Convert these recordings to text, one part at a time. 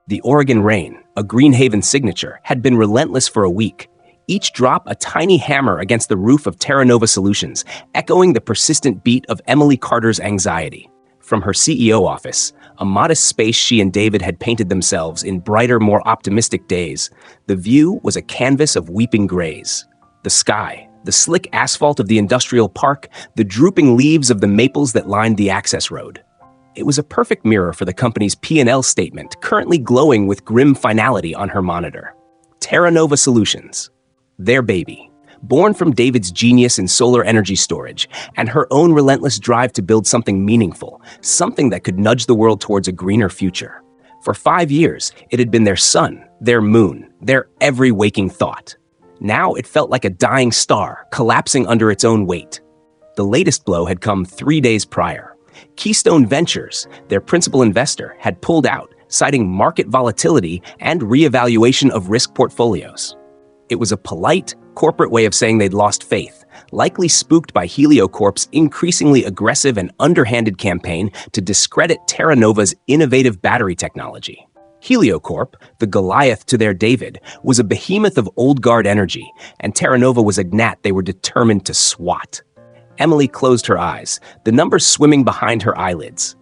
The Oregon rain, a Greenhaven signature, had been relentless for a week. Each drop a tiny hammer against the roof of Terra Nova Solutions, echoing the persistent beat of Emily Carter's anxiety. From her CEO office, a modest space she and David had painted themselves in brighter, more optimistic days, the view was a canvas of weeping grays. The sky, the slick asphalt of the industrial park, the drooping leaves of the maples that lined the access road. It was a perfect mirror for the company's P&L statement, currently glowing with grim finality on her monitor. Terra Nova Solutions. Their baby. Born from David's genius in solar energy storage and her own relentless drive to build something meaningful, something that could nudge the world towards a greener future. For 5 years, it had been their sun, their moon, their every waking thought. Now it felt like a dying star, collapsing under its own weight. The latest blow had come 3 days prior. Keystone Ventures, their principal investor, had pulled out, citing market volatility and reevaluation of risk portfolios. It was a polite, corporate way of saying they'd lost faith, likely spooked by HelioCorp's increasingly aggressive and underhanded campaign to discredit Terra Nova's innovative battery technology. HelioCorp, the Goliath to their David, was a behemoth of old guard energy, and Terra Nova was a gnat they were determined to swat. Emily closed her eyes, the numbers swimming behind her eyelids.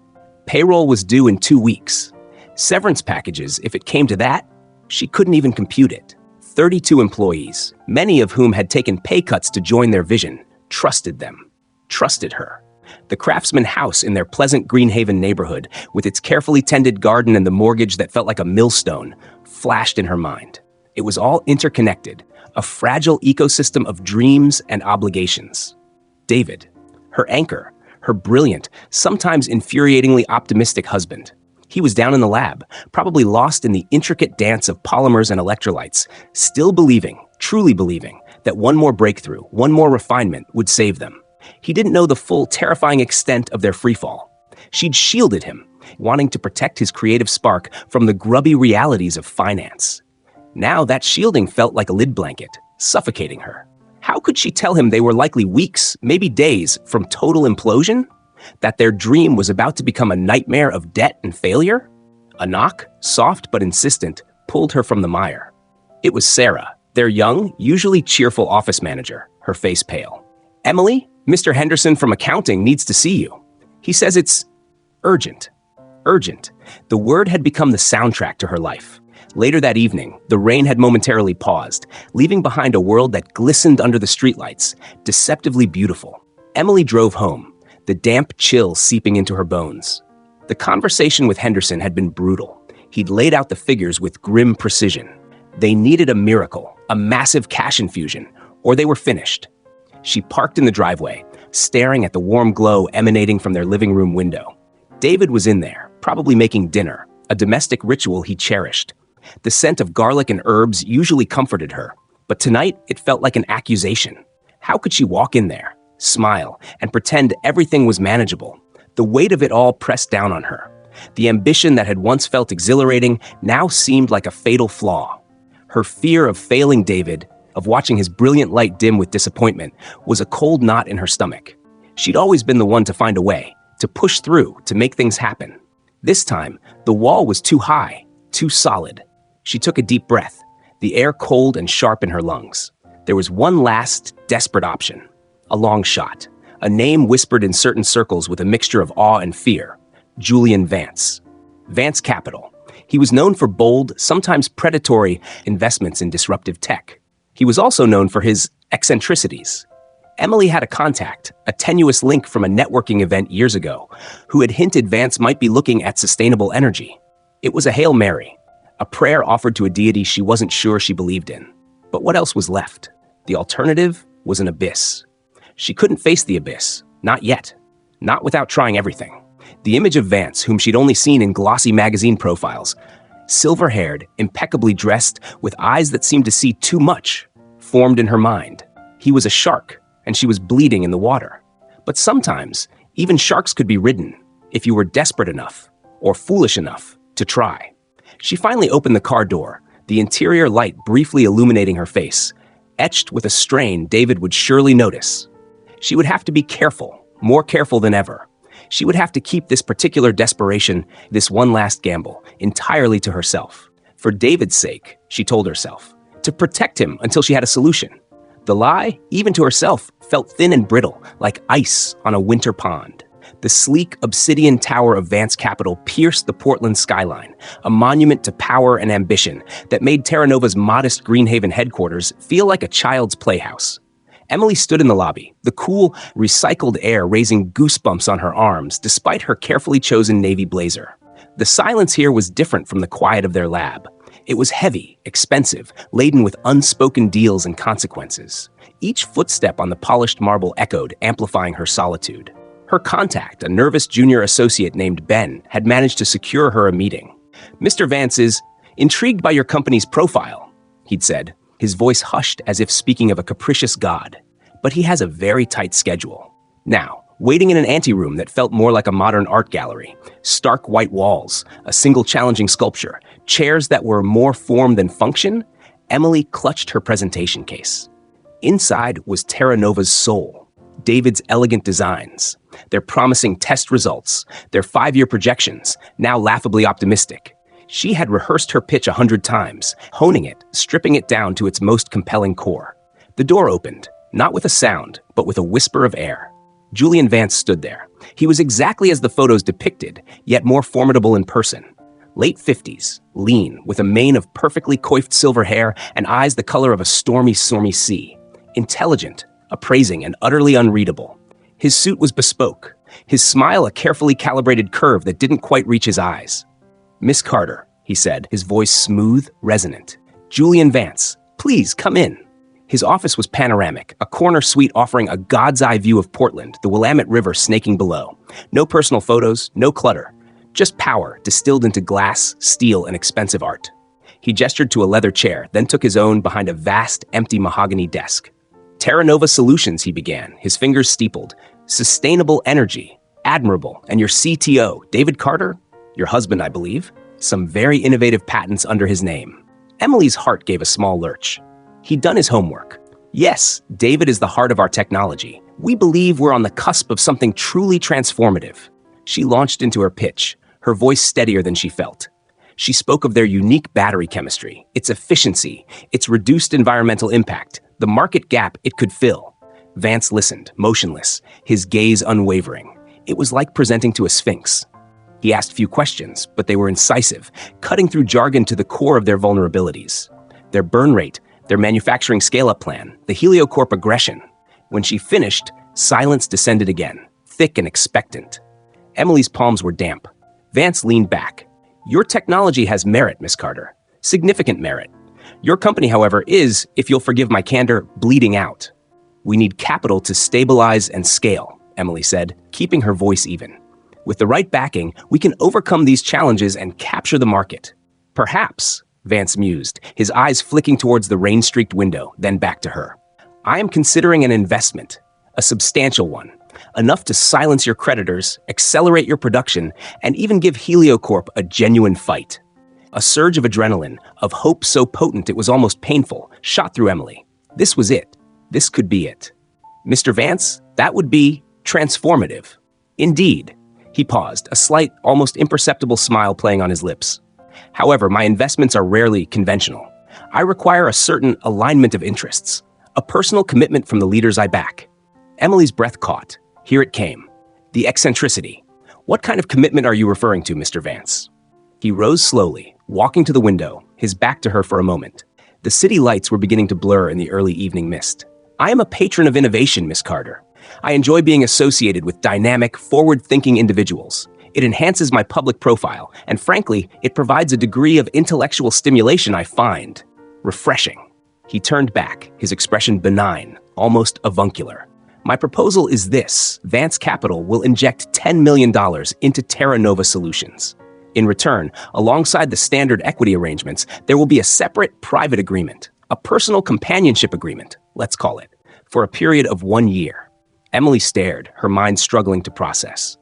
Payroll was due in 2 weeks. Severance packages, if it came to that, she couldn't even compute it. 32 employees, many of whom had taken pay cuts to join their vision, trusted them, trusted her. The Craftsman house in their pleasant Greenhaven neighborhood, with its carefully tended garden and the mortgage that felt like a millstone, flashed in her mind. It was all interconnected, a fragile ecosystem of dreams and obligations. David, her anchor, her brilliant, sometimes infuriatingly optimistic husband. He was down in the lab, probably lost in the intricate dance of polymers and electrolytes, still believing, truly believing, that one more breakthrough, one more refinement would save them. He didn't know the full, terrifying extent of their freefall. She'd shielded him, wanting to protect his creative spark from the grubby realities of finance. Now that shielding felt like a lid blanket, suffocating her. How could she tell him they were likely weeks, maybe days, from total implosion? That their dream was about to become a nightmare of debt and failure? A knock, soft but insistent, pulled her from the mire. It was Sarah, their young, usually cheerful office manager, her face pale. "Emily, Mr. Henderson from accounting needs to see you. He says it's urgent." Urgent. The word had become the soundtrack to her life. Later that evening, the rain had momentarily paused, leaving behind a world that glistened under the streetlights, deceptively beautiful. Emily drove home, the damp chill seeping into her bones. The conversation with Henderson had been brutal. He'd laid out the figures with grim precision. They needed a miracle, a massive cash infusion, or they were finished. She parked in the driveway, staring at the warm glow emanating from their living room window. David was in there, probably making dinner, a domestic ritual he cherished. The scent of garlic and herbs usually comforted her, but tonight it felt like an accusation. How could she walk in there, smile, and pretend everything was manageable? The weight of it all pressed down on her. The ambition that had once felt exhilarating now seemed like a fatal flaw. Her fear of failing David, of watching his brilliant light dim with disappointment, was a cold knot in her stomach. She'd always been the one to find a way, to push through, to make things happen. This time, the wall was too high, too solid. She took a deep breath, the air cold and sharp in her lungs. There was one last, desperate option. A long shot. A name whispered in certain circles with a mixture of awe and fear. Julian Vance. Vance Capital. He was known for bold, sometimes predatory, investments in disruptive tech. He was also known for his eccentricities. Emily had a contact, a tenuous link from a networking event years ago, who had hinted Vance might be looking at sustainable energy. It was a Hail Mary. A prayer offered to a deity she wasn't sure she believed in. But what else was left? The alternative was an abyss. She couldn't face the abyss. Not yet. Not without trying everything. The image of Vance, whom she'd only seen in glossy magazine profiles, silver-haired, impeccably dressed, with eyes that seemed to see too much, formed in her mind. He was a shark, and she was bleeding in the water. But sometimes, even sharks could be ridden, if you were desperate enough, or foolish enough, to try. She finally opened the car door, the interior light briefly illuminating her face, etched with a strain David would surely notice. She would have to be careful, more careful than ever. She would have to keep this particular desperation, this one last gamble, entirely to herself. For David's sake, she told herself, to protect him until she had a solution. The lie, even to herself, felt thin and brittle, like ice on a winter pond. The sleek obsidian tower of Vance Capital pierced the Portland skyline, a monument to power and ambition that made Terra Nova's modest Greenhaven headquarters feel like a child's playhouse. Emily stood in the lobby, the cool, recycled air raising goosebumps on her arms despite her carefully chosen navy blazer. The silence here was different from the quiet of their lab. It was heavy, expensive, laden with unspoken deals and consequences. Each footstep on the polished marble echoed, amplifying her solitude. Her contact, a nervous junior associate named Ben, had managed to secure her a meeting. "Mr. Vance is intrigued by your company's profile," he'd said, his voice hushed as if speaking of a capricious god. "But he has a very tight schedule." Now, waiting in an anteroom that felt more like a modern art gallery, stark white walls, a single challenging sculpture, chairs that were more form than function, Emily clutched her presentation case. Inside was Terra Nova's soul, David's elegant designs, their promising test results, their 5-year projections, now laughably optimistic. She had rehearsed her pitch 100 times, honing it, stripping it down to its most compelling core. The door opened, not with a sound, but with a whisper of air. Julian Vance stood there. He was exactly as the photos depicted, yet more formidable in person. Late 50s, lean, with a mane of perfectly coiffed silver hair and eyes the color of a stormy sea. Intelligent, appraising, and utterly unreadable. His suit was bespoke, his smile a carefully calibrated curve that didn't quite reach his eyes. "Miss Carter," he said, his voice smooth, resonant. "Julian Vance, please come in." His office was panoramic, a corner suite offering a god's eye view of Portland, the Willamette River snaking below. No personal photos, no clutter. Just power distilled into glass, steel, and expensive art. He gestured to a leather chair, then took his own behind a vast, empty mahogany desk. "Terra Nova Solutions," he began, his fingers steepled. "Sustainable energy. Admirable. And your CTO, David Carter? Your husband, I believe. Some very innovative patents under his name." Emily's heart gave a small lurch. He'd done his homework. "Yes, David is the heart of our technology. We believe we're on the cusp of something truly transformative." She launched into her pitch, her voice steadier than she felt. She spoke of their unique battery chemistry, its efficiency, its reduced environmental impact, the market gap it could fill. Vance listened, motionless, his gaze unwavering. It was like presenting to a sphinx. He asked few questions, but they were incisive, cutting through jargon to the core of their vulnerabilities. Their burn rate, their manufacturing scale-up plan, the Heliocorp aggression. When she finished, silence descended again, thick and expectant. Emily's palms were damp. Vance leaned back. "Your technology has merit, Miss Carter. Significant merit. Your company, however, is, if you'll forgive my candor, bleeding out. We need capital to stabilize and scale," Emily said, keeping her voice even. "With the right backing, we can overcome these challenges and capture the market." "Perhaps," Vance mused, his eyes flicking towards the rain-streaked window, then back to her. "I am considering an investment, a substantial one, enough to silence your creditors, accelerate your production, and even give Heliocorp a genuine fight." A surge of adrenaline, of hope so potent it was almost painful, shot through Emily. This was it. This could be it. "Mr. Vance, that would be transformative." "Indeed." He paused, a slight, almost imperceptible smile playing on his lips. "However, my investments are rarely conventional. I require a certain alignment of interests, a personal commitment from the leaders I back." Emily's breath caught. Here it came. The eccentricity. "What kind of commitment are you referring to, Mr. Vance?" He rose slowly, walking to the window, his back to her for a moment. The city lights were beginning to blur in the early evening mist. "I am a patron of innovation, Miss Carter. I enjoy being associated with dynamic, forward-thinking individuals. It enhances my public profile, and frankly, it provides a degree of intellectual stimulation I find refreshing." He turned back, his expression benign, almost avuncular. "My proposal is this. Vance Capital will inject $10 million into Terra Nova Solutions. In return, alongside the standard equity arrangements, there will be a separate private agreement, a personal companionship agreement, let's call it, for a period of 1 year." Emily stared, her mind struggling to process.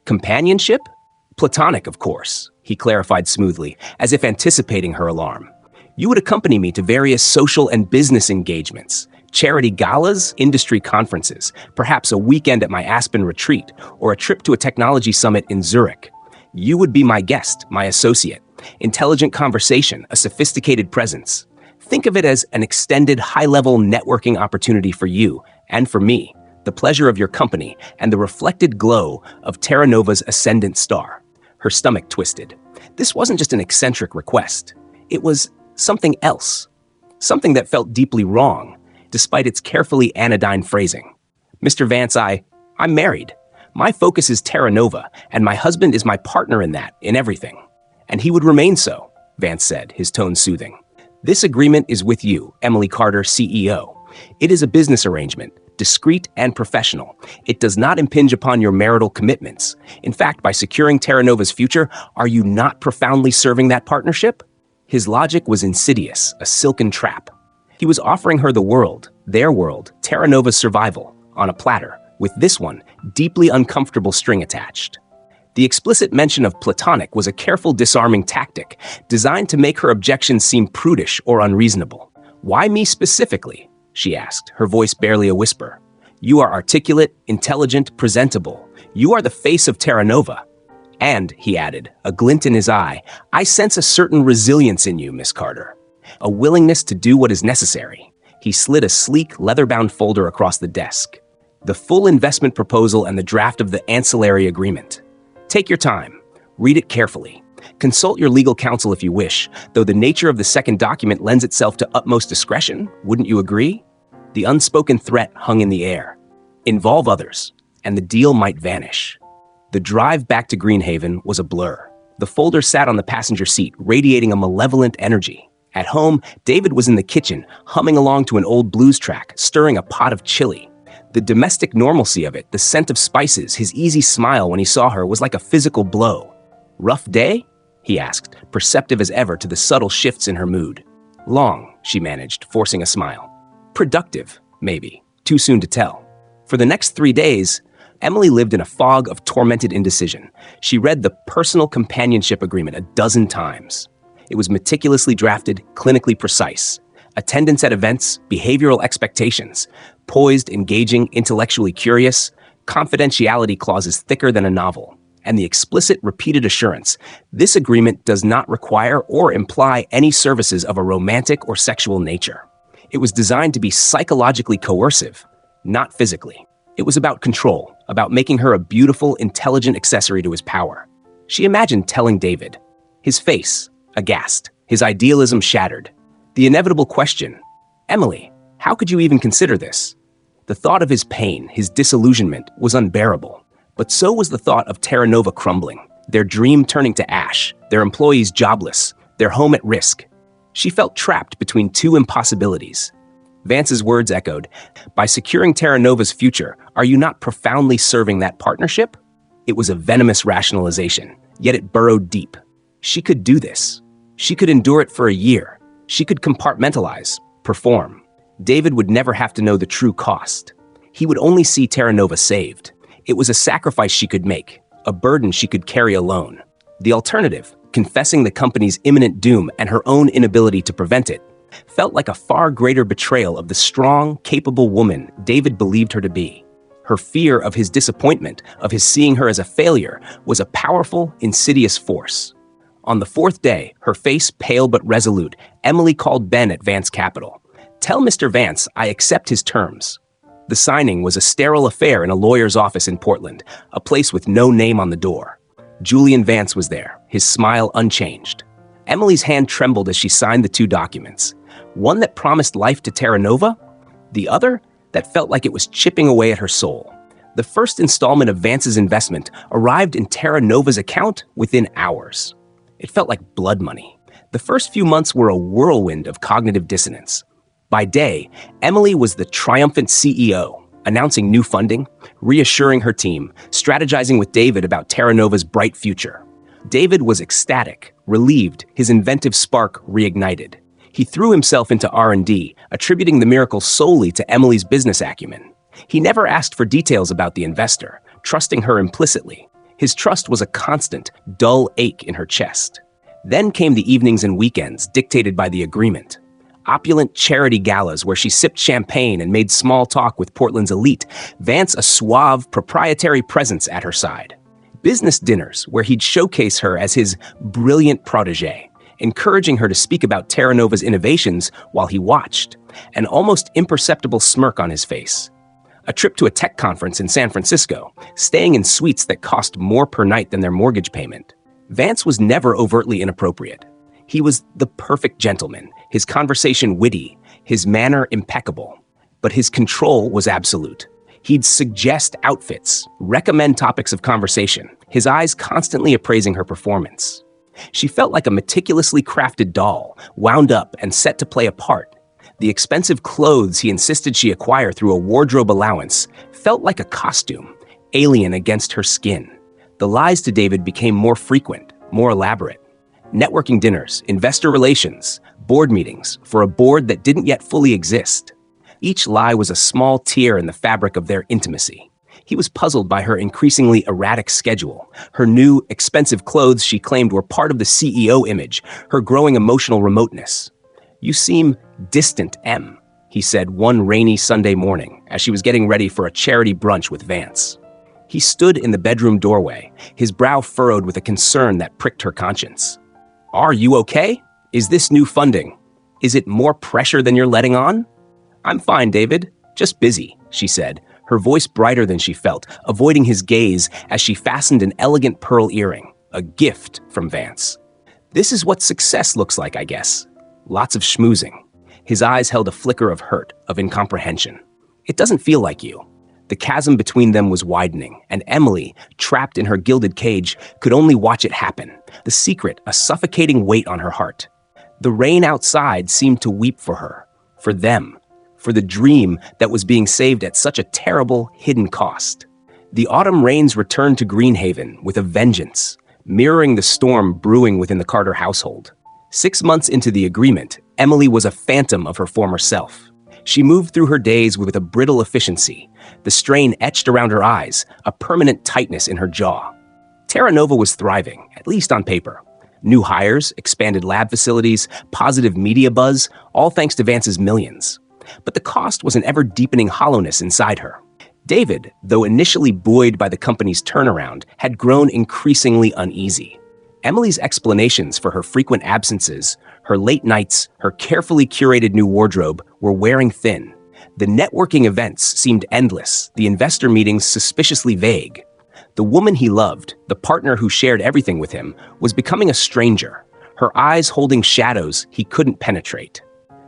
"Companionship? Platonic, of course," he clarified smoothly, as if anticipating her alarm. "You would accompany me to various social and business engagements, Charity galas, industry conferences, perhaps a weekend at my Aspen retreat, or a trip to a technology summit in Zurich. You would be my guest, my associate. Intelligent conversation, a sophisticated presence. Think of it as an extended, high-level networking opportunity for you and for me, the pleasure of your company, and the reflected glow of Terra Nova's ascendant star. Her stomach twisted. This wasn't just an eccentric request. It was something else. Something that felt deeply wrong, despite its carefully anodyne phrasing. Mr. Vance, I'm married. My focus is Terra Nova, and my husband is my partner in that, in everything. And he would remain so, Vance said, his tone soothing. This agreement is with you, Emily Carter, CEO. It is a business arrangement, discreet and professional. It does not impinge upon your marital commitments. In fact, by securing Terra Nova's future, are you not profoundly serving that partnership? His logic was insidious, a silken trap. He was offering her the world, their world, Terra Nova's survival, on a platter, with this one, deeply uncomfortable string attached. The explicit mention of platonic was a careful disarming tactic, designed to make her objections seem prudish or unreasonable. Why me specifically? She asked, her voice barely a whisper. You are articulate, intelligent, presentable. You are the face of Terra Nova. And, he added, a glint in his eye, I sense a certain resilience in you, Miss Carter. A willingness to do what is necessary. He slid a sleek, leather-bound folder across the desk. The full investment proposal and the draft of the ancillary agreement. Take your time. Read it carefully. Consult your legal counsel if you wish, though the nature of the second document lends itself to utmost discretion. Wouldn't you agree? The unspoken threat hung in the air. Involve others, and the deal might vanish. The drive back to Greenhaven was a blur. The folder sat on the passenger seat, radiating a malevolent energy. At home, David was in the kitchen, humming along to an old blues track, stirring a pot of chili. The domestic normalcy of it, the scent of spices, his easy smile when he saw her was like a physical blow. Rough day? He asked, perceptive as ever to the subtle shifts in her mood. Long, she managed, forcing a smile. Productive, maybe. Too soon to tell. For the next 3 days, Emily lived in a fog of tormented indecision. She read the personal companionship agreement a dozen times. It was meticulously drafted, clinically precise. Attendance at events, behavioral expectations, poised, engaging, intellectually curious, confidentiality clauses thicker than a novel, and the explicit repeated assurance, this agreement does not require or imply any services of a romantic or sexual nature. It was designed to be psychologically coercive, not physically. It was about control, about making her a beautiful, intelligent accessory to his power. She imagined telling David, his face aghast, his idealism shattered. The inevitable question, Emily, how could you even consider this? The thought of his pain, his disillusionment, was unbearable. But so was the thought of Terra Nova crumbling, their dream turning to ash, their employees jobless, their home at risk. She felt trapped between two impossibilities. Vance's words echoed, by securing Terra Nova's future, are you not profoundly serving that partnership? It was a venomous rationalization, yet it burrowed deep. She could do this. She could endure it for a year. She could compartmentalize, perform. David would never have to know the true cost. He would only see Terra Nova saved. It was a sacrifice she could make, a burden she could carry alone. The alternative, confessing the company's imminent doom and her own inability to prevent it, felt like a far greater betrayal of the strong, capable woman David believed her to be. Her fear of his disappointment, of his seeing her as a failure, was a powerful, insidious force. On the 4th day, her face pale but resolute, Emily called Ben at Vance Capital. Tell Mr. Vance I accept his terms. The signing was a sterile affair in a lawyer's office in Portland, a place with no name on the door. Julian Vance was there, his smile unchanged. Emily's hand trembled as she signed the 2 documents. One that promised life to Terra Nova, the other that felt like it was chipping away at her soul. The first installment of Vance's investment arrived in Terra Nova's account within hours. It felt like blood money. The first few months were a whirlwind of cognitive dissonance. By day, Emily was the triumphant CEO, announcing new funding, reassuring her team, strategizing with David about Terra Nova's bright future. David was ecstatic, relieved, his inventive spark reignited. He threw himself into R&D, attributing the miracle solely to Emily's business acumen. He never asked for details about the investor, trusting her implicitly. His trust was a constant, dull ache in her chest. Then came the evenings and weekends dictated by the agreement. opulent charity galas where she sipped champagne and made small talk with Portland's elite, Vance a suave, proprietary presence at her side. Business dinners where he'd showcase her as his brilliant protege, encouraging her to speak about Terra Nova's innovations while he watched, an almost imperceptible smirk on his face. A trip to a tech conference in San Francisco, staying in suites that cost more per night than their mortgage payment. Vance was never overtly inappropriate. He was the perfect gentleman, his conversation witty, his manner impeccable. But his control was absolute. He'd suggest outfits, recommend topics of conversation, his eyes constantly appraising her performance. She felt like a meticulously crafted doll, wound up and set to play a part. The expensive clothes he insisted she acquire through a wardrobe allowance felt like a costume, alien against her skin. The lies to David became more frequent, more elaborate. Networking dinners, investor relations, board meetings for a board that didn't yet fully exist. Each lie was a small tear in the fabric of their intimacy. He was puzzled by her increasingly erratic schedule, her new, expensive clothes she claimed were part of the CEO image, her growing emotional remoteness. "You seem distant, Em," he said one rainy Sunday morning as she was getting ready for a charity brunch with Vance. He stood in the bedroom doorway, his brow furrowed with a concern that pricked her conscience. "Are you okay? Is this new funding? Is it more pressure than you're letting on?" "I'm fine, David. Just busy," she said, her voice brighter than she felt, avoiding his gaze as she fastened an elegant pearl earring, a gift from Vance. "This is what success looks like, I guess. Lots of schmoozing." His eyes held a flicker of hurt, of incomprehension. "It doesn't feel like you." The chasm between them was widening, and Emily, trapped in her gilded cage, could only watch it happen, the secret a suffocating weight on her heart. The rain outside seemed to weep for her, for them, for the dream that was being saved at such a terrible, hidden cost. The autumn rains returned to Greenhaven with a vengeance, mirroring the storm brewing within the Carter household. 6 months into the agreement, Emily was a phantom of her former self. She moved through her days with a brittle efficiency, the strain etched around her eyes, a permanent tightness in her jaw. Terra Nova was thriving, at least on paper. New hires, expanded lab facilities, positive media buzz, all thanks to Vance's millions. But the cost was an ever-deepening hollowness inside her. David, though initially buoyed by the company's turnaround, had grown increasingly uneasy. Emily's explanations for her frequent absences, her late nights, her carefully curated new wardrobe were wearing thin. The networking events seemed endless, the investor meetings suspiciously vague. The woman he loved, the partner who shared everything with him, was becoming a stranger, her eyes holding shadows he couldn't penetrate.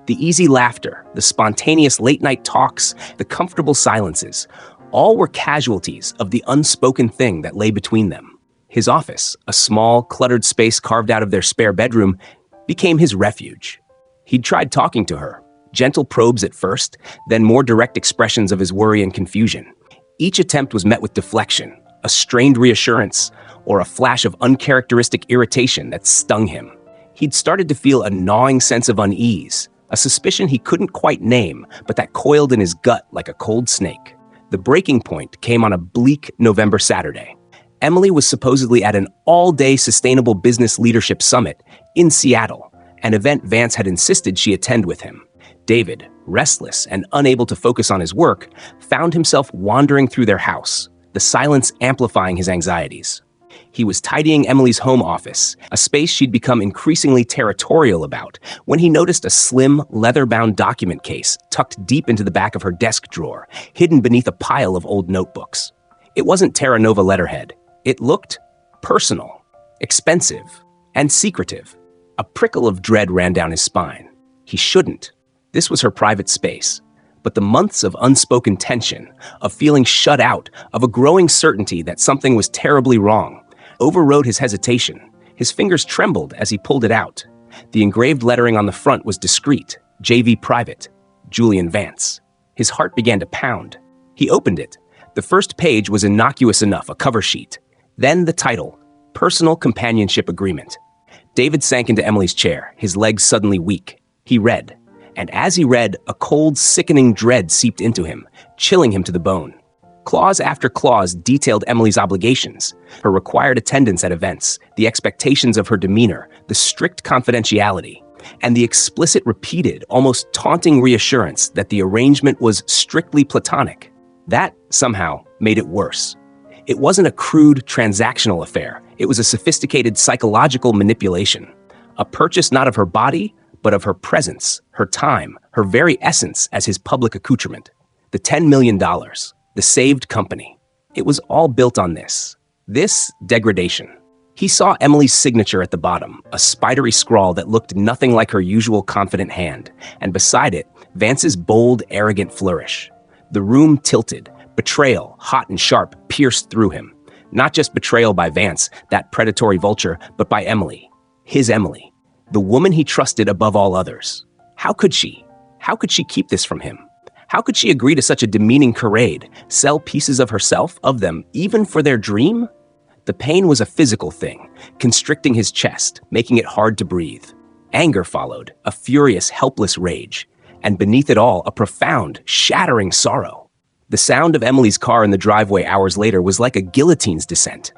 The easy laughter, the spontaneous late-night talks, the comfortable silences, all were casualties of the unspoken thing that lay between them. His office, a small, cluttered space carved out of their spare bedroom, became his refuge. He'd tried talking to her, gentle probes at first, then more direct expressions of his worry and confusion. Each attempt was met with deflection, a strained reassurance, or a flash of uncharacteristic irritation that stung him. He'd started to feel a gnawing sense of unease, a suspicion he couldn't quite name, but that coiled in his gut like a cold snake. The breaking point came on a bleak November Saturday. Emily was supposedly at an all-day sustainable business leadership summit in Seattle, an event Vance had insisted she attend with him. David, restless and unable to focus on his work, found himself wandering through their house, the silence amplifying his anxieties. He was tidying Emily's home office, a space she'd become increasingly territorial about, when he noticed a slim, leather-bound document case tucked deep into the back of her desk drawer, hidden beneath a pile of old notebooks. It wasn't Terra Nova letterhead. It looked personal, expensive, and secretive. A prickle of dread ran down his spine. He shouldn't. This was her private space. But the months of unspoken tension, of feeling shut out, of a growing certainty that something was terribly wrong, overrode his hesitation. His fingers trembled as he pulled it out. The engraved lettering on the front was discreet, JV Private, Julian Vance. His heart began to pound. He opened it. The first page was innocuous enough, a cover sheet. Then the title, Personal Companionship Agreement. David sank into Emily's chair, his legs suddenly weak. He read, and as he read, a cold, sickening dread seeped into him, chilling him to the bone. Clause after clause detailed Emily's obligations, her required attendance at events, the expectations of her demeanor, the strict confidentiality. and the explicit repeated, almost taunting reassurance that the arrangement was strictly platonic. That, somehow, made it worse. It wasn't a crude transactional affair. It was a sophisticated psychological manipulation. A purchase not of her body, but of her presence, her time, her very essence as his public accoutrement. The $10 million, the saved company. It was all built on this degradation. He saw Emily's signature at the bottom, a spidery scrawl that looked nothing like her usual confident hand, and beside it, Vance's bold, arrogant flourish. The room tilted. Betrayal, hot and sharp, pierced through him. Not just betrayal by Vance, that predatory vulture, but by Emily. His Emily. The woman he trusted above all others. How could she? How could she keep this from him? How could she agree to such a demeaning charade, sell pieces of herself, of them, even for their dream? The pain was a physical thing, constricting his chest, making it hard to breathe. Anger followed, a furious, helpless rage, and beneath it all, a profound, shattering sorrow. The sound of Emily's car in the driveway hours later was like a guillotine's descent.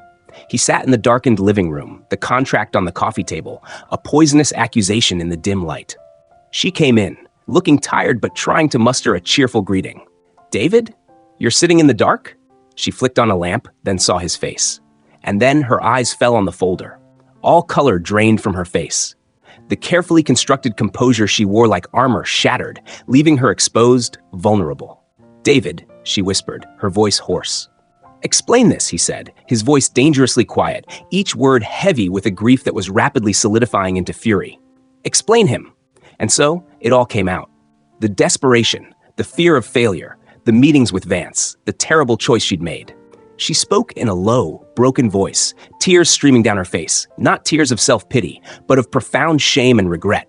He sat in the darkened living room, the contract on the coffee table, a poisonous accusation in the dim light. She came in, looking tired but trying to muster a cheerful greeting. "David? You're sitting in the dark?" She flicked on a lamp, then saw his face. And then her eyes fell on the folder. All color drained from her face. The carefully constructed composure she wore like armor shattered, leaving her exposed, vulnerable. "David," she whispered, her voice hoarse. "Explain this," he said, his voice dangerously quiet, each word heavy with a grief that was rapidly solidifying into fury. "Explain him." And so, it all came out. The desperation, the fear of failure, the meetings with Vance, the terrible choice she'd made. She spoke in a low, broken voice, tears streaming down her face, not tears of self-pity, but of profound shame and regret.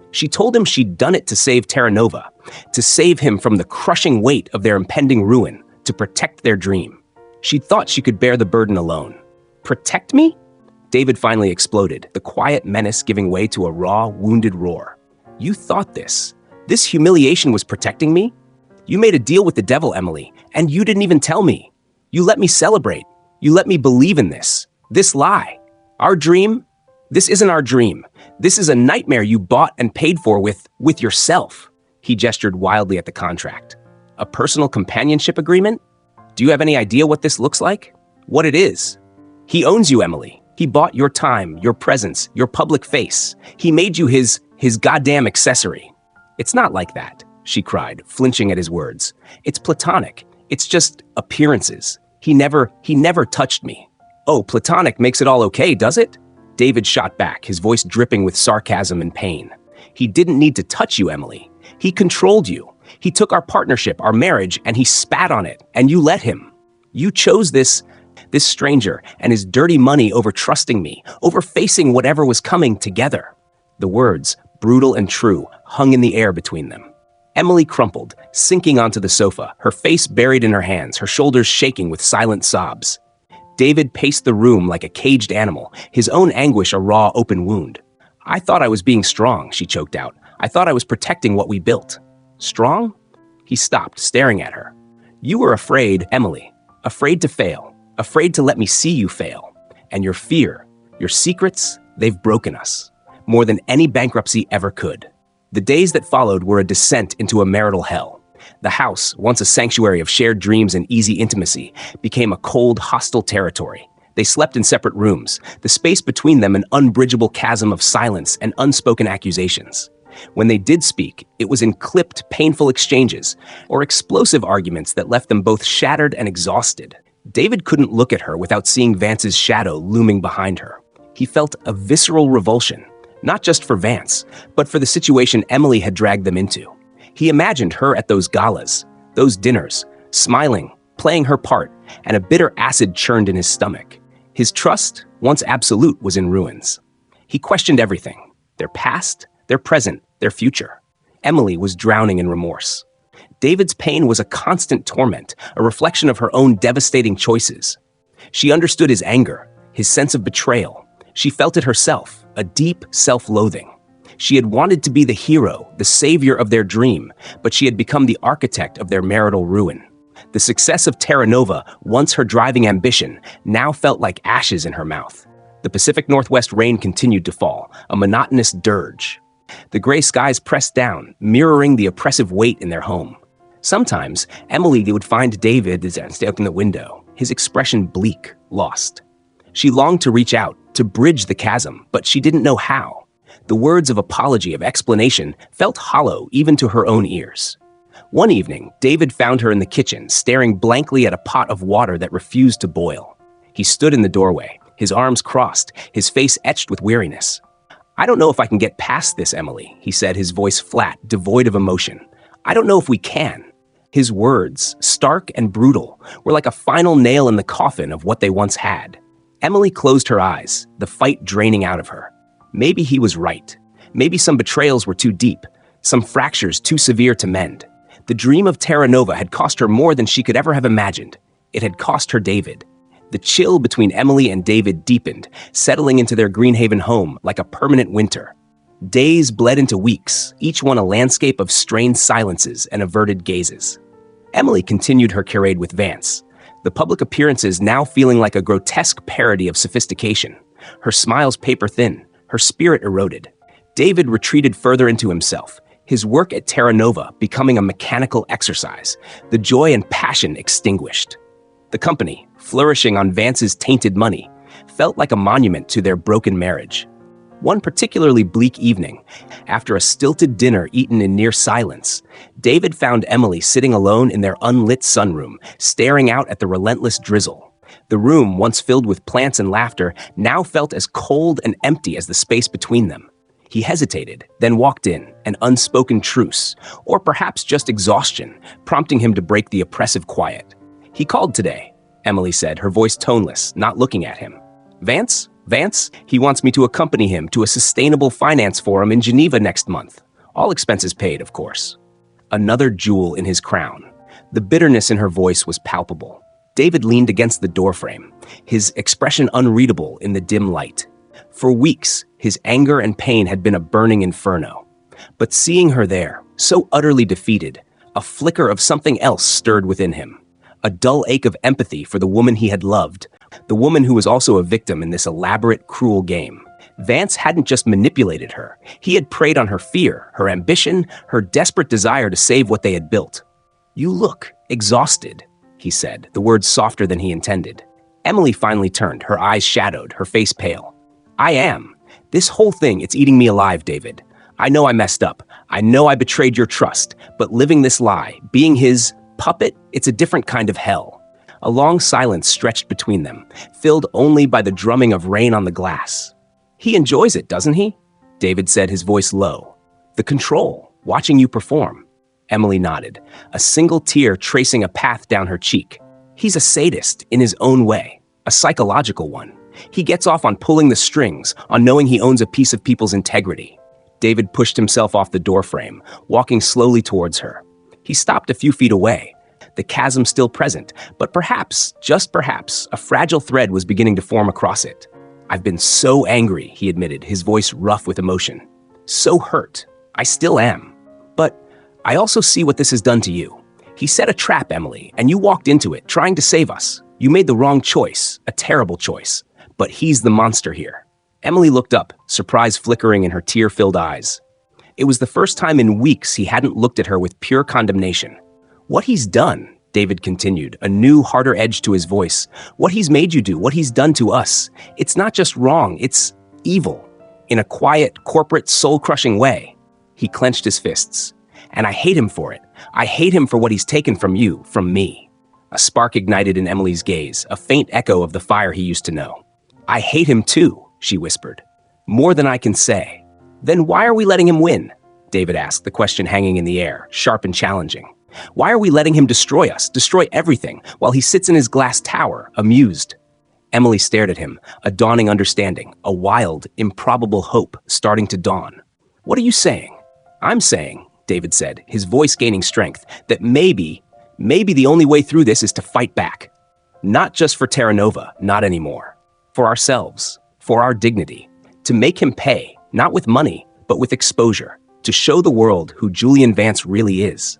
She told him she'd done it to save Terra Nova, to save him from the crushing weight of their impending ruin, to protect their dream. She'd thought she could bear the burden alone. "Protect me?" David finally exploded, the quiet menace giving way to a raw, wounded roar. "You thought this? This humiliation was protecting me? You made a deal with the devil, Emily, and you didn't even tell me. You let me celebrate. You let me believe in this lie. Our dream? This isn't our dream. This is a nightmare you bought and paid for with yourself." He gestured wildly at the contract. "A personal companionship agreement? Do you have any idea what this looks like? What it is? He owns you, Emily. He bought your time, your presence, your public face. He made you his goddamn accessory." "It's not like that," she cried, flinching at his words. "It's platonic. It's just appearances. He never touched me." "Oh, platonic makes it all okay, does it?" David shot back, his voice dripping with sarcasm and pain. "He didn't need to touch you, Emily. He controlled you. He took our partnership, our marriage, and he spat on it, and you let him. You chose this stranger and his dirty money over trusting me, over facing whatever was coming together." The words, brutal and true, hung in the air between them. Emily crumpled, sinking onto the sofa, her face buried in her hands, her shoulders shaking with silent sobs. David paced the room like a caged animal, his own anguish a raw, open wound. "I thought I was being strong," she choked out. "I thought I was protecting what we built." "Strong?" He stopped, staring at her. "You were afraid, Emily, afraid to fail, afraid to let me see you fail. And your fear, your secrets, they've broken us, more than any bankruptcy ever could." The days that followed were a descent into a marital hell. The house, once a sanctuary of shared dreams and easy intimacy, became a cold, hostile territory. They slept in separate rooms, the space between them an unbridgeable chasm of silence and unspoken accusations. When they did speak, it was in clipped, painful exchanges, or explosive arguments that left them both shattered and exhausted. David couldn't look at her without seeing Vance's shadow looming behind her. He felt a visceral revulsion, not just for Vance, but for the situation Emily had dragged them into. He imagined her at those galas, those dinners, smiling, playing her part, and a bitter acid churned in his stomach. His trust, once absolute, was in ruins. He questioned everything, their past, their present, their future. Emily was drowning in remorse. David's pain was a constant torment, a reflection of her own devastating choices. She understood his anger, his sense of betrayal. She felt it herself, a deep self-loathing. She had wanted to be the hero, the savior of their dream, but she had become the architect of their marital ruin. The success of Terra Nova, once her driving ambition, now felt like ashes in her mouth. The Pacific Northwest rain continued to fall, a monotonous dirge. The gray skies pressed down, mirroring the oppressive weight in their home. Sometimes, Emily would find David standing in the window, his expression bleak, lost. She longed to reach out, to bridge the chasm, but she didn't know how. The words of apology, of explanation, felt hollow even to her own ears. One evening, David found her in the kitchen, staring blankly at a pot of water that refused to boil. He stood in the doorway, his arms crossed, his face etched with weariness. "I don't know if I can get past this, Emily," he said, his voice flat, devoid of emotion. "I don't know if we can." His words, stark and brutal, were like a final nail in the coffin of what they once had. Emily closed her eyes, the fight draining out of her. Maybe he was right. Maybe some betrayals were too deep, some fractures too severe to mend. The dream of Terra Nova had cost her more than she could ever have imagined. It had cost her David. The chill between Emily and David deepened, settling into their Greenhaven home like a permanent winter. Days bled into weeks, each one a landscape of strained silences and averted gazes. Emily continued her charade with Vance, the public appearances now feeling like a grotesque parody of sophistication. Her smiles paper-thin, her spirit eroded. David retreated further into himself, his work at Terra Nova becoming a mechanical exercise, the joy and passion extinguished. The company, flourishing on Vance's tainted money, felt like a monument to their broken marriage. One particularly bleak evening, after a stilted dinner eaten in near silence, David found Emily sitting alone in their unlit sunroom, staring out at the relentless drizzle. The room, once filled with plants and laughter, now felt as cold and empty as the space between them. He hesitated, then walked in, an unspoken truce, or perhaps just exhaustion, prompting him to break the oppressive quiet. "He called today," Emily said, her voice toneless, not looking at him. "Vance? Vance? He wants me to accompany him to a sustainable finance forum in Geneva next month. All expenses paid, of course." Another jewel in his crown. The bitterness in her voice was palpable. David leaned against the doorframe, his expression unreadable in the dim light. For weeks, his anger and pain had been a burning inferno. But seeing her there, so utterly defeated, a flicker of something else stirred within him. A dull ache of empathy for the woman he had loved, the woman who was also a victim in this elaborate, cruel game. Vance hadn't just manipulated her. He had preyed on her fear, her ambition, her desperate desire to save what they had built. "You look exhausted," he said, the words softer than he intended. Emily finally turned, her eyes shadowed, her face pale. "I am. This whole thing, it's eating me alive, David. I know I messed up. I know I betrayed your trust, but living this lie, being his puppet, it's a different kind of hell." A long silence stretched between them, filled only by the drumming of rain on the glass. "He enjoys it, doesn't he?" David said, his voice low. "The control, watching you perform." Emily nodded, a single tear tracing a path down her cheek. "He's a sadist in his own way, a psychological one. He gets off on pulling the strings, on knowing he owns a piece of people's integrity." David pushed himself off the doorframe, walking slowly towards her. He stopped a few feet away, the chasm still present, but perhaps, just perhaps, a fragile thread was beginning to form across it. "I've been so angry," he admitted, his voice rough with emotion. "So hurt. I still am. But I also see what this has done to you. He set a trap, Emily, and you walked into it, trying to save us. You made the wrong choice, a terrible choice. But he's the monster here." Emily looked up, surprise flickering in her tear-filled eyes. It was the first time in weeks he hadn't looked at her with pure condemnation. "What he's done," David continued, a new, harder edge to his voice. "What he's made you do, what he's done to us. It's not just wrong, it's evil. In a quiet, corporate, soul-crushing way." He clenched his fists. "And I hate him for it. I hate him for what he's taken from you, from me." A spark ignited in Emily's gaze, a faint echo of the fire he used to know. "I hate him too," she whispered. "More than I can say." "Then why are we letting him win?" David asked, the question hanging in the air, sharp and challenging. "Why are we letting him destroy us, destroy everything, while he sits in his glass tower, amused?" Emily stared at him, a dawning understanding, a wild, improbable hope starting to dawn. "What are you saying?" "I'm saying," David said, his voice gaining strength, "that maybe the only way through this is to fight back. Not just for Terra Nova, not anymore. For ourselves, for our dignity. To make him pay, not with money, but with exposure, to show the world who Julian Vance really is."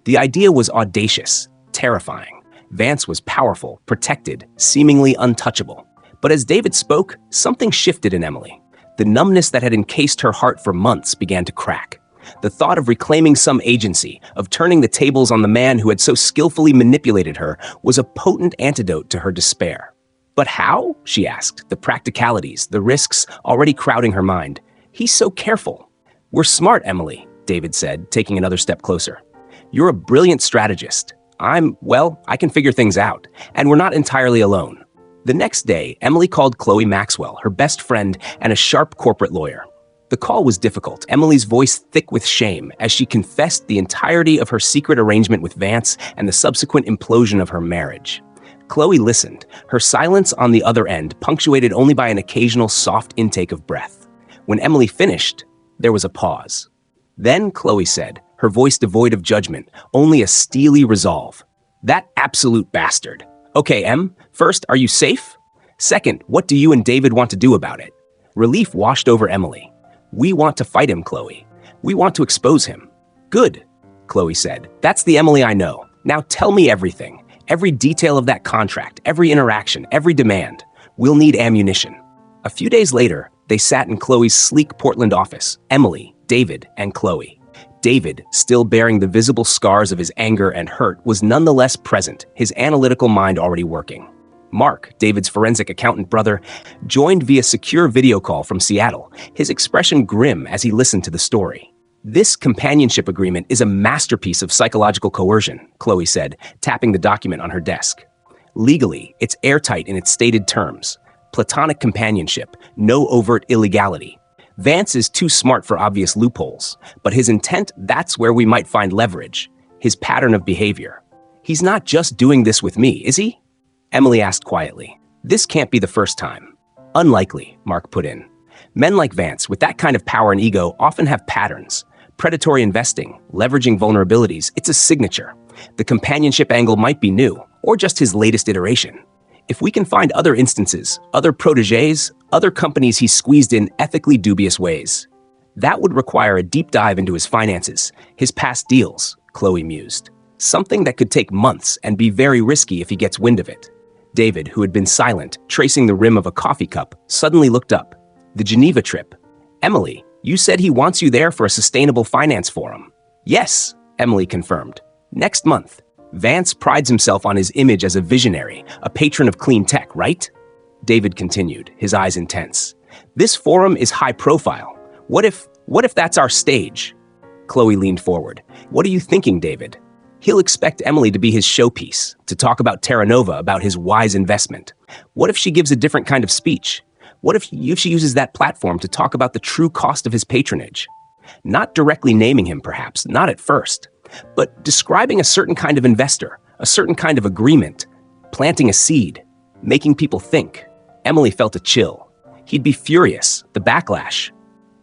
The idea was audacious, terrifying. Vance was powerful, protected, seemingly untouchable. But as David spoke, something shifted in Emily. The numbness that had encased her heart for months began to crack. The thought of reclaiming some agency, of turning the tables on the man who had so skillfully manipulated her, was a potent antidote to her despair. But how? She asked, the practicalities, the risks already crowding her mind. He's so careful. We're smart, Emily, David said, taking another step closer. You're a brilliant strategist. I can figure things out, and we're not entirely alone. The next day, Emily called Chloe Maxwell, her best friend and a sharp corporate lawyer. The call was difficult, Emily's voice thick with shame, as she confessed the entirety of her secret arrangement with Vance and the subsequent implosion of her marriage. Chloe listened, her silence on the other end punctuated only by an occasional soft intake of breath. When Emily finished, there was a pause. Then Chloe said, her voice devoid of judgment, only a steely resolve. That absolute bastard. Okay, Em, first, are you safe? Second, what do you and David want to do about it? Relief washed over Emily. We want to fight him, Chloe. We want to expose him. Good, Chloe said. That's the Emily I know. Now tell me everything. Every detail of that contract, every interaction, every demand. We'll need ammunition. A few days later, they sat in Chloe's sleek Portland office, Emily, David, and Chloe. David, still bearing the visible scars of his anger and hurt, was nonetheless present, his analytical mind already working. Mark, David's forensic accountant brother, joined via secure video call from Seattle, his expression grim as he listened to the story. This companionship agreement is a masterpiece of psychological coercion, Chloe said, tapping the document on her desk. Legally, it's airtight in its stated terms. Platonic companionship, no overt illegality. Vance is too smart for obvious loopholes, but his intent, that's where we might find leverage. His pattern of behavior. He's not just doing this with me, is he? Emily asked quietly. This can't be the first time. Unlikely, Mark put in. Men like Vance, with that kind of power and ego, often have patterns. Predatory investing, leveraging vulnerabilities, it's a signature. The companionship angle might be new, or just his latest iteration. If we can find other instances, other protégés, other companies he's squeezed in ethically dubious ways, that would require a deep dive into his finances, his past deals, Chloe mused. Something that could take months and be very risky if he gets wind of it. David, who had been silent, tracing the rim of a coffee cup, suddenly looked up. The Geneva trip. Emily, you said he wants you there for a sustainable finance forum. Yes, Emily confirmed. Next month. Vance prides himself on his image as a visionary, a patron of clean tech, right? David continued, his eyes intense. This forum is high profile. What if that's our stage? Chloe leaned forward. What are you thinking, David? He'll expect Emily to be his showpiece, to talk about Terra Nova, about his wise investment. What if she gives a different kind of speech? What if she uses that platform to talk about the true cost of his patronage? Not directly naming him, perhaps, not at first, but describing a certain kind of investor, a certain kind of agreement, planting a seed, making people think. Emily felt a chill. He'd be furious, the backlash.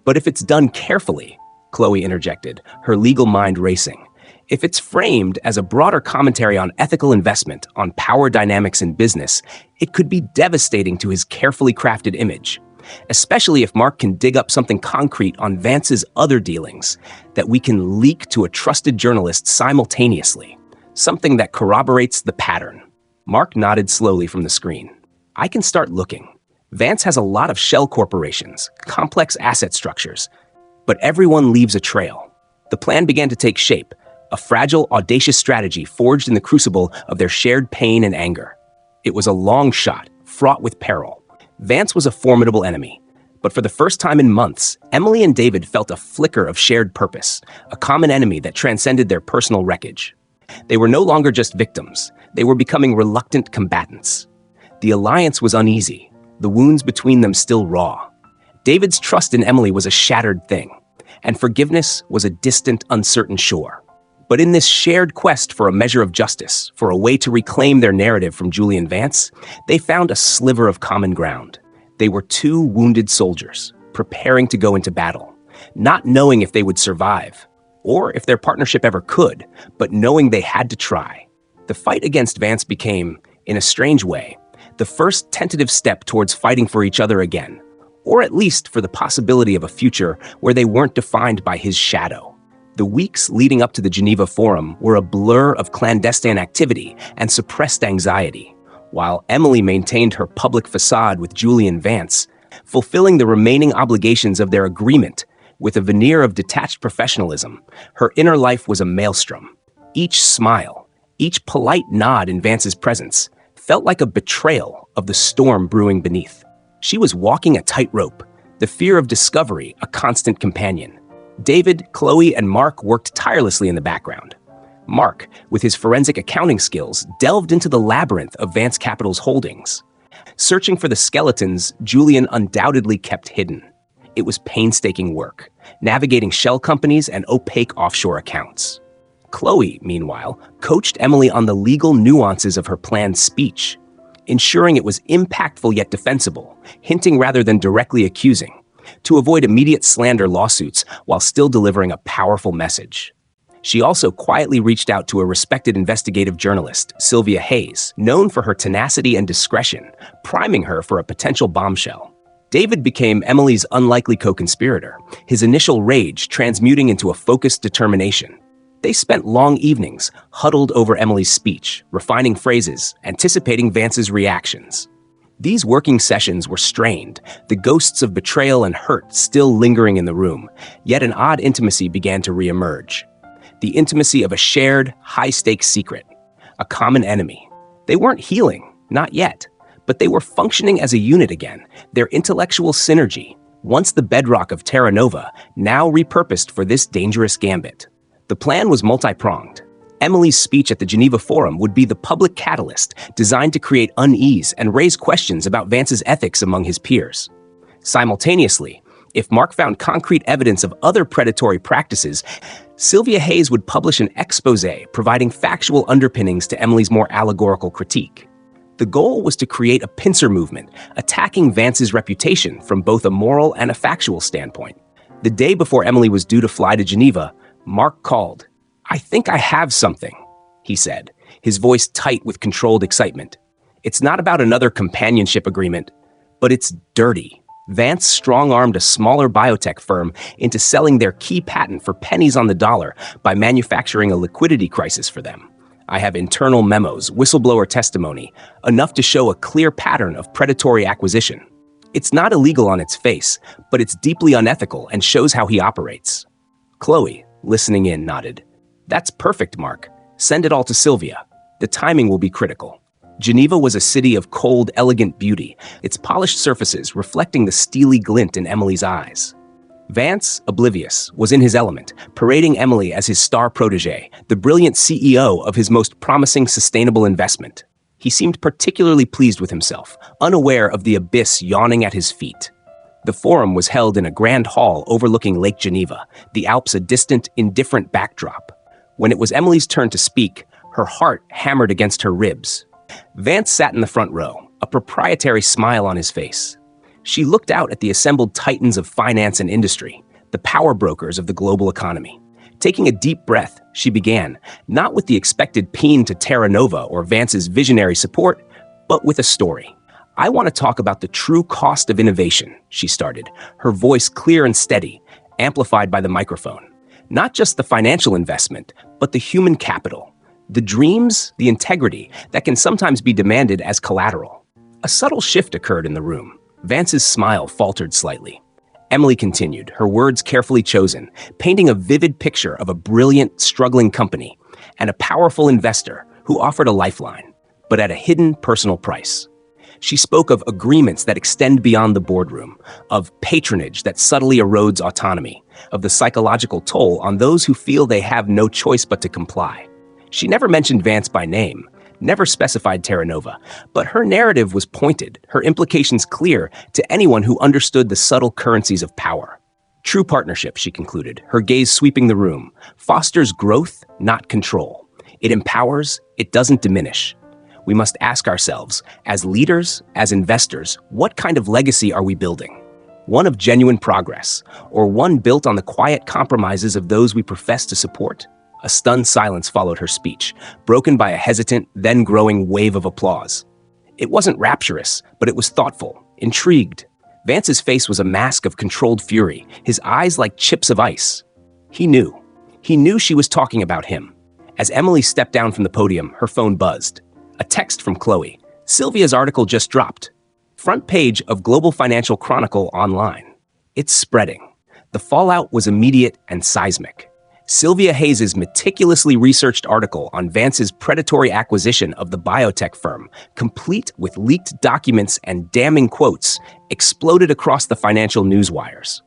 But if it's done carefully, Chloe interjected, her legal mind racing. If it's framed as a broader commentary on ethical investment, on power dynamics in business, it could be devastating to his carefully crafted image. Especially if Mark can dig up something concrete on Vance's other dealings that we can leak to a trusted journalist simultaneously. Something that corroborates the pattern. Mark nodded slowly from the screen. I can start looking. Vance has a lot of shell corporations, complex asset structures, but everyone leaves a trail. The plan began to take shape, a fragile, audacious strategy forged in the crucible of their shared pain and anger. It was a long shot, fraught with peril. Vance was a formidable enemy, but for the first time in months, Emily and David felt a flicker of shared purpose, a common enemy that transcended their personal wreckage. They were no longer just victims, they were becoming reluctant combatants. The alliance was uneasy, the wounds between them still raw. David's trust in Emily was a shattered thing, and forgiveness was a distant, uncertain shore. But in this shared quest for a measure of justice, for a way to reclaim their narrative from Julian Vance, they found a sliver of common ground. They were two wounded soldiers, preparing to go into battle, not knowing if they would survive, or if their partnership ever could, but knowing they had to try. The fight against Vance became, in a strange way, the first tentative step towards fighting for each other again, or at least for the possibility of a future where they weren't defined by his shadow. The weeks leading up to the Geneva Forum were a blur of clandestine activity and suppressed anxiety. While Emily maintained her public facade with Julian Vance, fulfilling the remaining obligations of their agreement with a veneer of detached professionalism. Her inner life was a maelstrom. Each smile, each polite nod in Vance's presence felt like a betrayal of the storm brewing beneath. She was walking a tightrope, the fear of discovery a constant companion. David, Chloe, and Mark worked tirelessly in the background. Mark, with his forensic accounting skills, delved into the labyrinth of Vance Capital's holdings. Searching for the skeletons Julian undoubtedly kept hidden. It was painstaking work, navigating shell companies and opaque offshore accounts. Chloe, meanwhile, coached Emily on the legal nuances of her planned speech, ensuring it was impactful yet defensible, hinting rather than directly accusing, to avoid immediate slander lawsuits while still delivering a powerful message. She also quietly reached out to a respected investigative journalist, Sylvia Hayes, known for her tenacity and discretion, priming her for a potential bombshell. David became Emily's unlikely co-conspirator, his initial rage transmuting into a focused determination. They spent long evenings, huddled over Emily's speech, refining phrases, anticipating Vance's reactions. These working sessions were strained, the ghosts of betrayal and hurt still lingering in the room, yet an odd intimacy began to reemerge. The intimacy of a shared, high-stakes secret, a common enemy. They weren't healing, not yet, but they were functioning as a unit again, their intellectual synergy, once the bedrock of Terra Nova, now repurposed for this dangerous gambit. The plan was multi-pronged. Emily's speech at the Geneva Forum would be the public catalyst designed to create unease and raise questions about Vance's ethics among his peers. Simultaneously, if Mark found concrete evidence of other predatory practices, Sylvia Hayes would publish an exposé providing factual underpinnings to Emily's more allegorical critique. The goal was to create a pincer movement, attacking Vance's reputation from both a moral and a factual standpoint. The day before Emily was due to fly to Geneva, Mark called. "I think I have something," he said, his voice tight with controlled excitement. "It's not about another companionship agreement, but it's dirty." Vance strong-armed a smaller biotech firm into selling their key patent for pennies on the dollar by manufacturing a liquidity crisis for them. I have internal memos, whistleblower testimony, enough to show a clear pattern of predatory acquisition. It's not illegal on its face, but it's deeply unethical and shows how he operates. Chloe, listening in, nodded. "That's perfect, Mark. Send it all to Sylvia. The timing will be critical." Geneva was a city of cold, elegant beauty, its polished surfaces reflecting the steely glint in Emily's eyes. Vance, oblivious, was in his element, parading Emily as his star protégé, the brilliant CEO of his most promising sustainable investment. He seemed particularly pleased with himself, unaware of the abyss yawning at his feet. The forum was held in a grand hall overlooking Lake Geneva, the Alps a distant, indifferent backdrop. When it was Emily's turn to speak, her heart hammered against her ribs. Vance sat in the front row, a proprietary smile on his face. She looked out at the assembled titans of finance and industry, the power brokers of the global economy. Taking a deep breath, she began, not with the expected pæan to Terra Nova or Vance's visionary support, but with a story. "I want to talk about the true cost of innovation," she started, her voice clear and steady, amplified by the microphone. "Not just the financial investment, but the human capital, the dreams, the integrity that can sometimes be demanded as collateral." A subtle shift occurred in the room. Vance's smile faltered slightly. Emily continued, her words carefully chosen, painting a vivid picture of a brilliant, struggling company and a powerful investor who offered a lifeline, but at a hidden personal price. She spoke of agreements that extend beyond the boardroom, of patronage that subtly erodes autonomy, of the psychological toll on those who feel they have no choice but to comply. She never mentioned Vance by name, never specified Terra Nova, but her narrative was pointed, her implications clear to anyone who understood the subtle currencies of power. True partnership, she concluded, her gaze sweeping the room, fosters growth, not control. It empowers, it doesn't diminish. We must ask ourselves, as leaders, as investors, what kind of legacy are we building? One of genuine progress, or one built on the quiet compromises of those we profess to support? A stunned silence followed her speech, broken by a hesitant, then growing wave of applause. It wasn't rapturous, but it was thoughtful, intrigued. Vance's face was a mask of controlled fury, his eyes like chips of ice. He knew. He knew she was talking about him. As Emily stepped down from the podium, her phone buzzed. A text from Chloe. "Sylvia's article just dropped." Front page of Global Financial Chronicle online. It's spreading. The fallout was immediate and seismic. Sylvia Hayes' meticulously researched article on Vance's predatory acquisition of the biotech firm, complete with leaked documents and damning quotes, exploded across the financial newswires.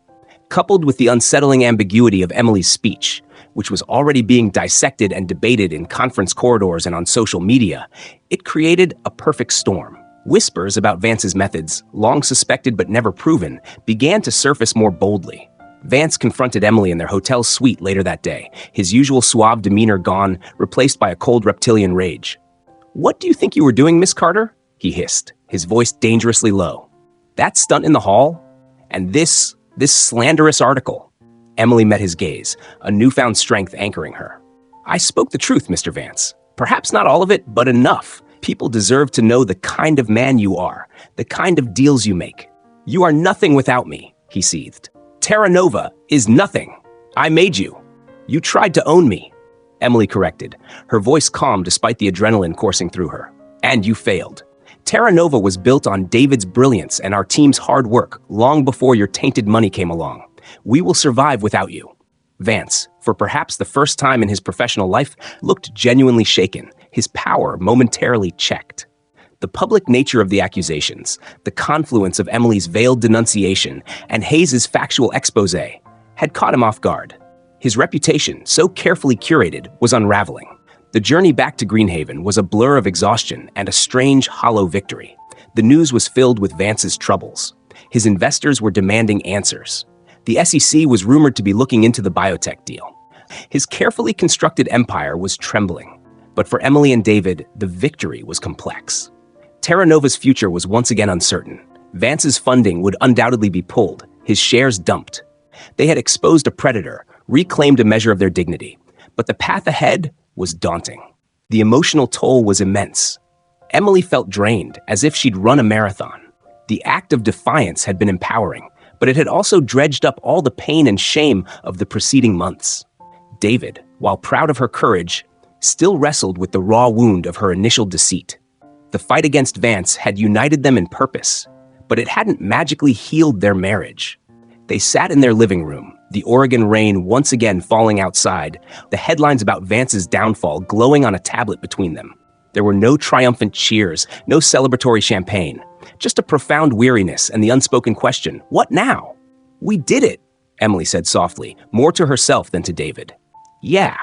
Coupled with the unsettling ambiguity of Emily's speech, which was already being dissected and debated in conference corridors and on social media, it created a perfect storm. Whispers about Vance's methods, long suspected but never proven, began to surface more boldly. Vance confronted Emily in their hotel suite later that day, his usual suave demeanor gone, replaced by a cold reptilian rage. "What do you think you were doing, Miss Carter?" he hissed, his voice dangerously low. "That stunt in the hall? And this slanderous article?" Emily met his gaze, a newfound strength anchoring her. "I spoke the truth, Mr. Vance. Perhaps not all of it, but enough. People deserve to know the kind of man you are, the kind of deals you make. You are nothing without me," he seethed. "Terra Nova is nothing. I made you. You tried to own me," Emily corrected, her voice calm despite the adrenaline coursing through her. "And you failed. Terra Nova was built on David's brilliance and our team's hard work long before your tainted money came along. We will survive without you." Vance, for perhaps the first time in his professional life, looked genuinely shaken, his power momentarily checked. The public nature of the accusations, the confluence of Emily's veiled denunciation, and Hayes' factual exposé had caught him off guard. His reputation, so carefully curated, was unraveling. The journey back to Greenhaven was a blur of exhaustion and a strange, hollow victory. The news was filled with Vance's troubles. His investors were demanding answers. The SEC was rumored to be looking into the biotech deal. His carefully constructed empire was trembling. But for Emily and David, the victory was complex. Terra Nova's future was once again uncertain. Vance's funding would undoubtedly be pulled, his shares dumped. They had exposed a predator, reclaimed a measure of their dignity. But the path ahead was daunting. The emotional toll was immense. Emily felt drained, as if she'd run a marathon. The act of defiance had been empowering, but it had also dredged up all the pain and shame of the preceding months. David, while proud of her courage, still wrestled with the raw wound of her initial deceit. The fight against Vance had united them in purpose, but it hadn't magically healed their marriage. They sat in their living room, the Oregon rain once again falling outside, the headlines about Vance's downfall glowing on a tablet between them. There were no triumphant cheers, no celebratory champagne, just a profound weariness and the unspoken question, "What now?" "We did it," Emily said softly, more to herself than to David. "Yeah,"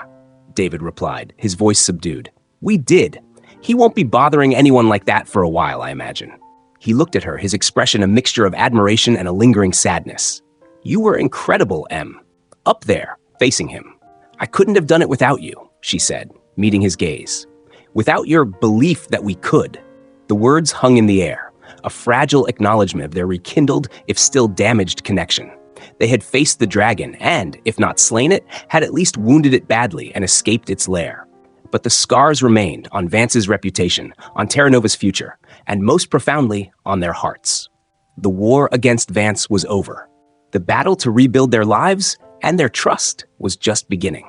David replied, his voice subdued. "We did. He won't be bothering anyone like that for a while, I imagine." He looked at her, his expression a mixture of admiration and a lingering sadness. "You were incredible, Em. Up there, facing him. I couldn't have done it without you," she said, meeting his gaze. "Without your belief that we could." The words hung in the air, a fragile acknowledgement of their rekindled, if still damaged, connection. They had faced the dragon and, if not slain it, had at least wounded it badly and escaped its lair. But the scars remained on Vance's reputation, on Terra Nova's future, and most profoundly, on their hearts. The war against Vance was over. The battle to rebuild their lives and their trust was just beginning.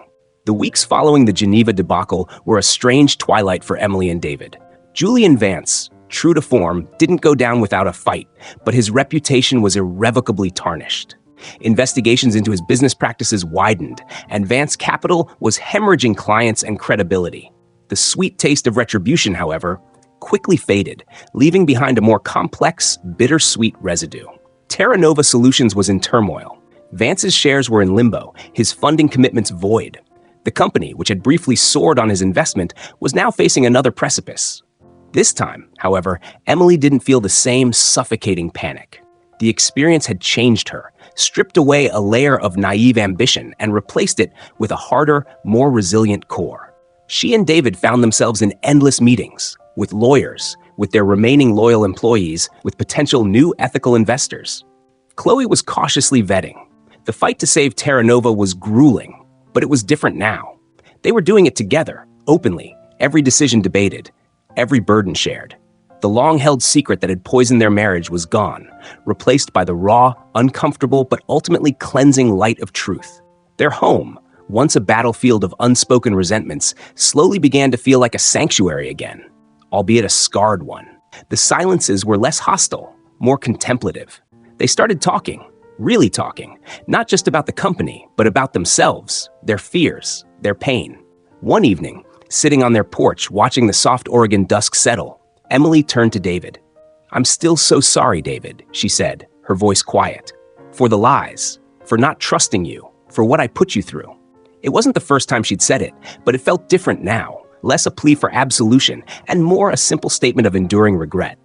The weeks following the Geneva debacle were a strange twilight for Emily and David. Julian Vance, true to form, didn't go down without a fight, but his reputation was irrevocably tarnished. Investigations into his business practices widened, and Vance Capital was hemorrhaging clients and credibility. The sweet taste of retribution, however, quickly faded, leaving behind a more complex, bittersweet residue. Terra Nova Solutions was in turmoil. Vance's shares were in limbo, his funding commitments void. The company, which had briefly soared on his investment, was now facing another precipice. This time, however, Emily didn't feel the same suffocating panic. The experience had changed her, stripped away a layer of naive ambition and replaced it with a harder, more resilient core. She and David found themselves in endless meetings, with lawyers, with their remaining loyal employees, with potential new ethical investors. Chloe was cautiously vetting. The fight to save Terra Nova was grueling, but it was different now. They were doing it together, openly, every decision debated, every burden shared. The long-held secret that had poisoned their marriage was gone, replaced by the raw, uncomfortable, but ultimately cleansing light of truth. Their home, once a battlefield of unspoken resentments, slowly began to feel like a sanctuary again, albeit a scarred one. The silences were less hostile, more contemplative. They started talking, really talking, not just about the company, but about themselves, their fears, their pain. One evening, sitting on their porch watching the soft Oregon dusk settle, Emily turned to David. "I'm still so sorry, David," she said, her voice quiet. "For the lies, for not trusting you, for what I put you through." It wasn't the first time she'd said it, but it felt different now, less a plea for absolution and more a simple statement of enduring regret.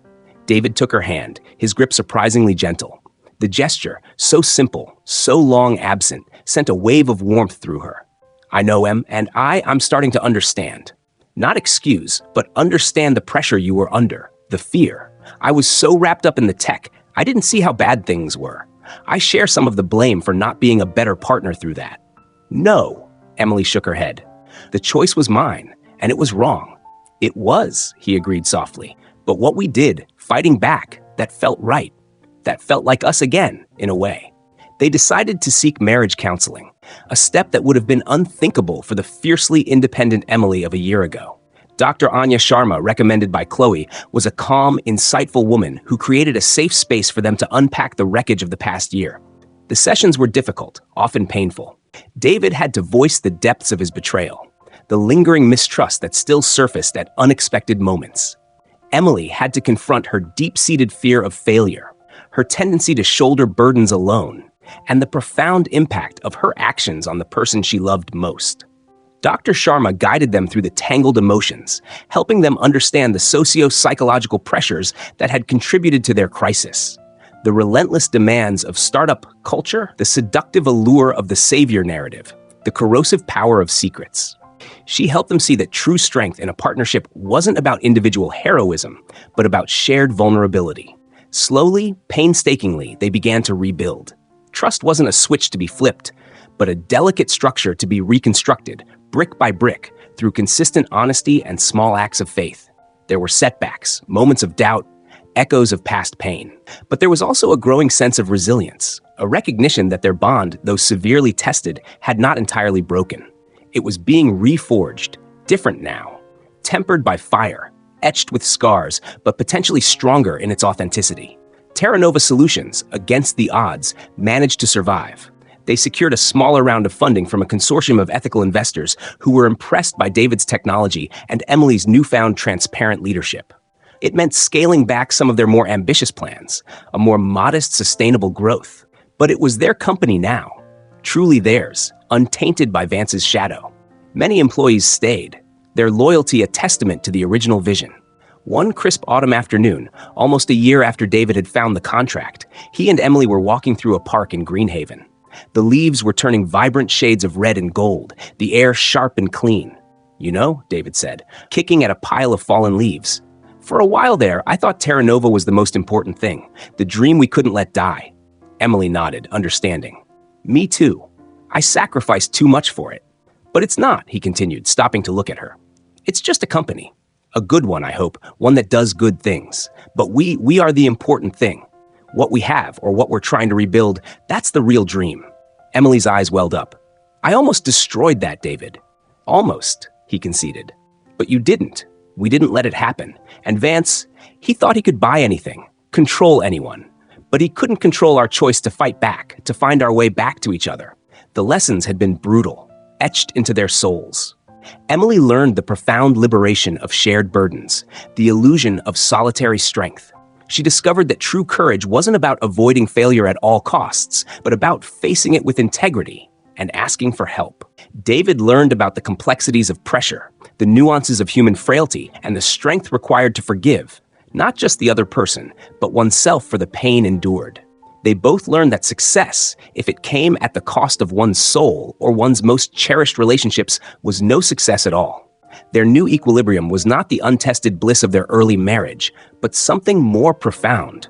David took her hand, his grip surprisingly gentle. The gesture, so simple, so long absent, sent a wave of warmth through her. "I know, Em, and I'm starting to understand. Not excuse, but understand the pressure you were under, the fear. I was so wrapped up in the tech, I didn't see how bad things were. I share some of the blame for not being a better partner through that." "No," Emily shook her head. "The choice was mine, and it was wrong." "It was," he agreed softly. "But what we did, fighting back, that felt right. That felt like us again, in a way." They decided to seek marriage counseling, a step that would have been unthinkable for the fiercely independent Emily of a year ago. Dr. Anya Sharma, recommended by Chloe, was a calm, insightful woman who created a safe space for them to unpack the wreckage of the past year. The sessions were difficult, often painful. David had to voice the depths of his betrayal, the lingering mistrust that still surfaced at unexpected moments. Emily had to confront her deep-seated fear of failure, her tendency to shoulder burdens alone, and the profound impact of her actions on the person she loved most. Dr. Sharma guided them through the tangled emotions, helping them understand the socio-psychological pressures that had contributed to their crisis. The relentless demands of startup culture, the seductive allure of the savior narrative, the corrosive power of secrets. She helped them see that true strength in a partnership wasn't about individual heroism, but about shared vulnerability. Slowly, painstakingly, they began to rebuild. Trust wasn't a switch to be flipped, but a delicate structure to be reconstructed, brick by brick, through consistent honesty and small acts of faith. There were setbacks, moments of doubt, echoes of past pain. But there was also a growing sense of resilience, a recognition that their bond, though severely tested, had not entirely broken. It was being reforged, different now, tempered by fire, etched with scars, but potentially stronger in its authenticity. Terra Nova Solutions, against the odds, managed to survive. They secured a smaller round of funding from a consortium of ethical investors who were impressed by David's technology and Emily's newfound transparent leadership. It meant scaling back some of their more ambitious plans, a more modest, sustainable growth. But it was their company now, truly theirs, untainted by Vance's shadow. Many employees stayed, their loyalty a testament to the original vision. One crisp autumn afternoon, almost a year after David had found the contract, he and Emily were walking through a park in Greenhaven. The leaves were turning vibrant shades of red and gold, the air sharp and clean. "You know," David said, kicking at a pile of fallen leaves, "for a while there, I thought Terra Nova was the most important thing, the dream we couldn't let die." Emily nodded, understanding. "Me too. I sacrificed too much for it." "But it's not," he continued, stopping to look at her. "It's just a company. A good one, I hope, one that does good things. But we are the important thing. What we have, or what we're trying to rebuild, that's the real dream." Emily's eyes welled up. "I almost destroyed that, David." "Almost," he conceded. "But you didn't. We didn't let it happen. And Vance, he thought he could buy anything, control anyone. But he couldn't control our choice to fight back, to find our way back to each other. The lessons had been brutal, etched into their souls." Emily learned the profound liberation of shared burdens, the illusion of solitary strength. She discovered that true courage wasn't about avoiding failure at all costs, but about facing it with integrity and asking for help. David learned about the complexities of pressure, the nuances of human frailty, and the strength required to forgive, not just the other person, but oneself for the pain endured. They both learned that success, if it came at the cost of one's soul or one's most cherished relationships, was no success at all. Their new equilibrium was not the untested bliss of their early marriage, but something more profound,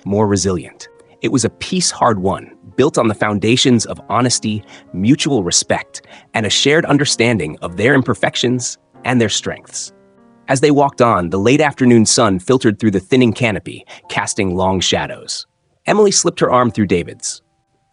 more resilient. It was a peace hard won, built on the foundations of honesty, mutual respect, and a shared understanding of their imperfections and their strengths. As they walked on, the late afternoon sun filtered through the thinning canopy, casting long shadows. Emily slipped her arm through David's.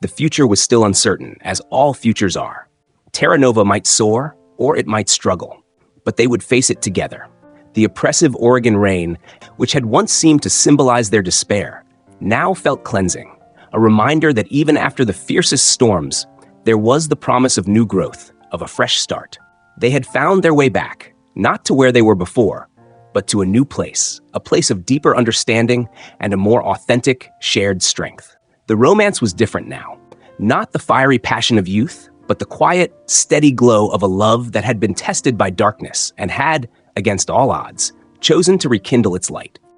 The future was still uncertain, as all futures are. Terra Nova might soar, or it might struggle, but they would face it together. The oppressive Oregon rain, which had once seemed to symbolize their despair, now felt cleansing, a reminder that even after the fiercest storms, there was the promise of new growth, of a fresh start. They had found their way back, not to where they were before, but to a new place, a place of deeper understanding and a more authentic, shared strength. The romance was different now, not the fiery passion of youth, but the quiet, steady glow of a love that had been tested by darkness and had, against all odds, chosen to rekindle its light.